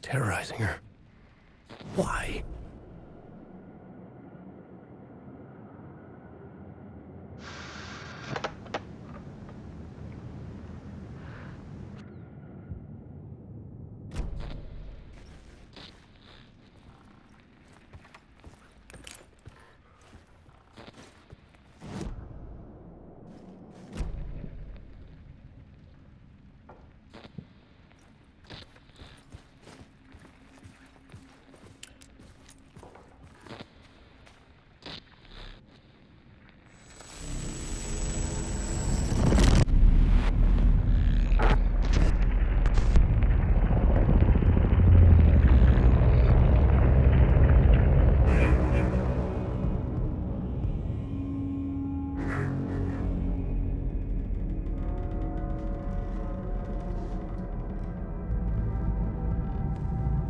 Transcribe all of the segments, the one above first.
terrorizing her. Why?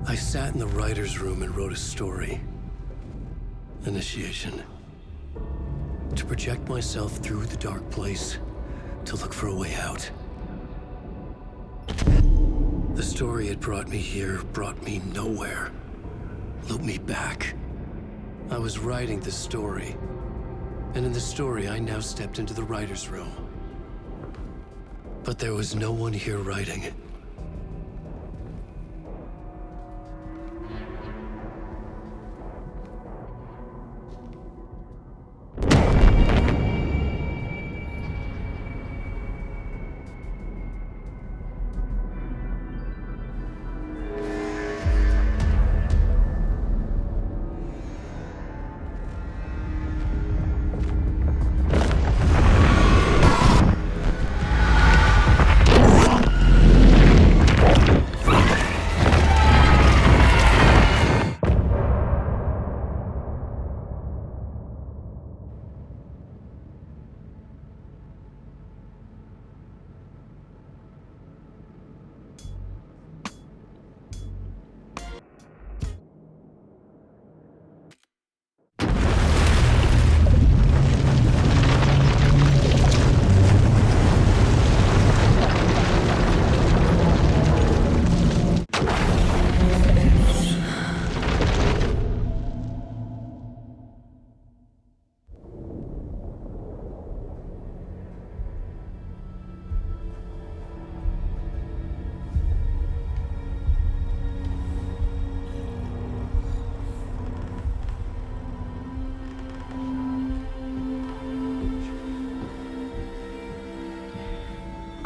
I sat in the writer's room and wrote a story. Initiation. To project myself through the dark place, to look for a way out. The story had brought me here, brought me nowhere. Looped me back. I was writing the story. And in the story, I now stepped into the writer's room. But there was no one here writing.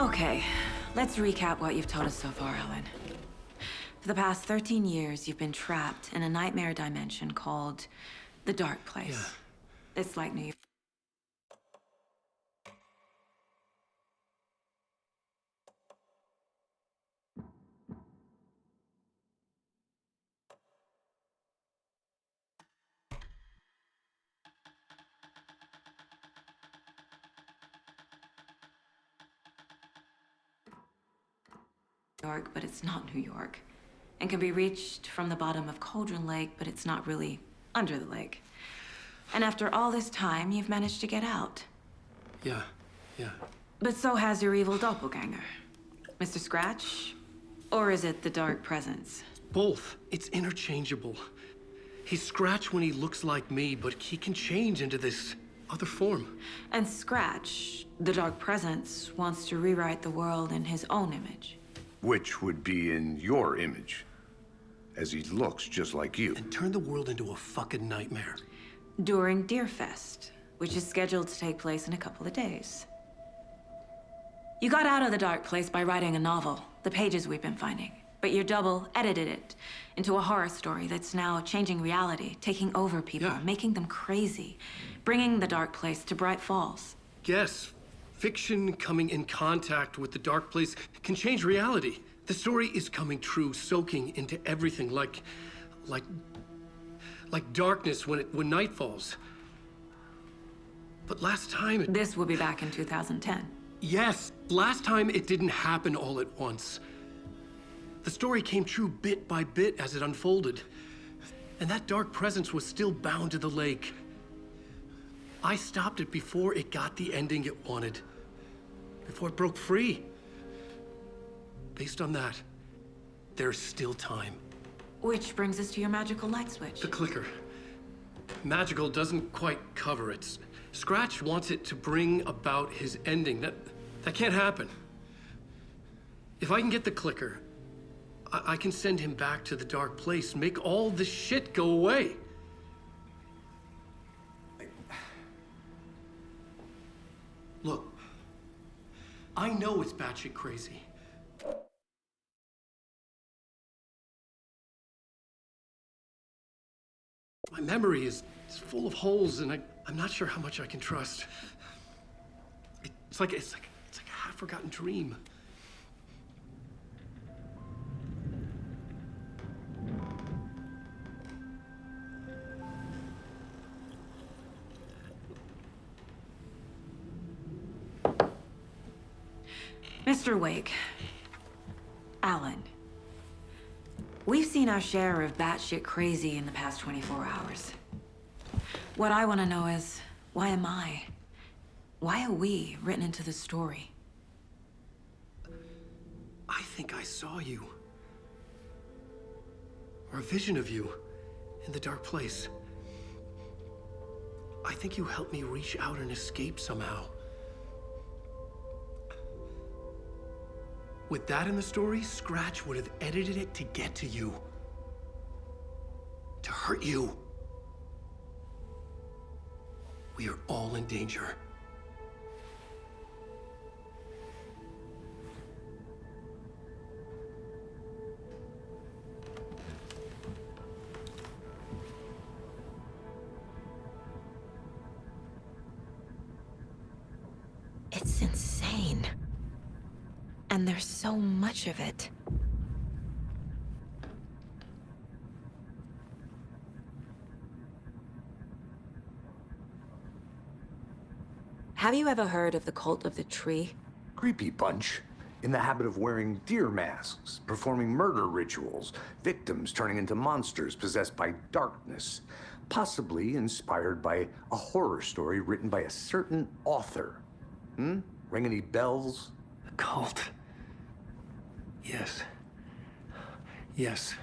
Okay, let's recap what you've told us so far, Ellen. For the past 13 years, you've been trapped in a nightmare dimension called the Dark Place. Yeah. It's like New York. But it's not New York. And can be reached from the bottom of Cauldron Lake, but it's not really under the lake. And after all this time, you've managed to get out. Yeah. But so has your evil doppelganger. Mr. Scratch? Or is it the Dark Presence? Both. It's interchangeable. He's Scratch when he looks like me, but he can change into this other form. And Scratch, the Dark Presence, wants to rewrite the world in his own image. Which would be in your image, as he looks just like you. And turn the world into a fucking nightmare. During Deerfest, which is scheduled to take place in a couple of days. You got out of the Dark Place by writing a novel, the pages we've been finding. But your double edited it into a horror story that's now changing reality, taking over people, making them crazy, bringing the Dark Place to Bright Falls. Yes. Fiction coming in contact with the dark place can change reality. The story is coming true, soaking into everything like darkness when night falls. But last time This will be back in 2010. Yes, last time it didn't happen all at once. The story came true bit by bit as it unfolded. And that dark presence was still bound to the lake. I stopped it before it got the ending it wanted. Before it broke free. Based on that, there's still time. Which brings us to your magical light switch. The clicker. Magical doesn't quite cover it. Scratch wants it to bring about his ending. That can't happen. If I can get the clicker, I can send him back to the dark place, make all this shit go away. Look, I know it's batshit crazy. My memory is full of holes, and I'm not sure how much I can trust. It's like a half-forgotten dream. Mr. Wake. Alan. We've seen our share of batshit crazy in the past 24 hours. What I want to know is, why am I? Why are we written into the story? I think I saw you. Or a vision of you in the dark place. I think you helped me reach out and escape somehow. With that in the story, Scratch would have edited it to get to you. To hurt you. We are all in danger. It's insane. And there's so much of it. Have you ever heard of the Cult of the Tree? Creepy bunch. In the habit of wearing deer masks, performing murder rituals, victims turning into monsters possessed by darkness. Possibly inspired by a horror story written by a certain author. Ring any bells? The cult. Yes. Yes.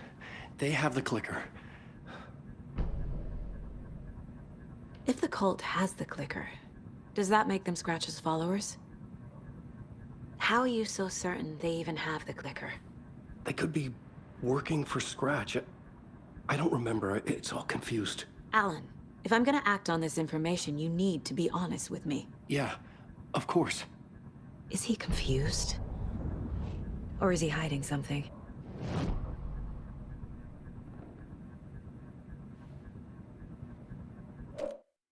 They have the clicker. If the cult has the clicker, does that make them Scratch's followers? How are you so certain they even have the clicker? They could be working for Scratch. I don't remember. It's all confused. Alan, if I'm gonna act on this information, you need to be honest with me. Yeah, of course. Is he confused? Or is he hiding something?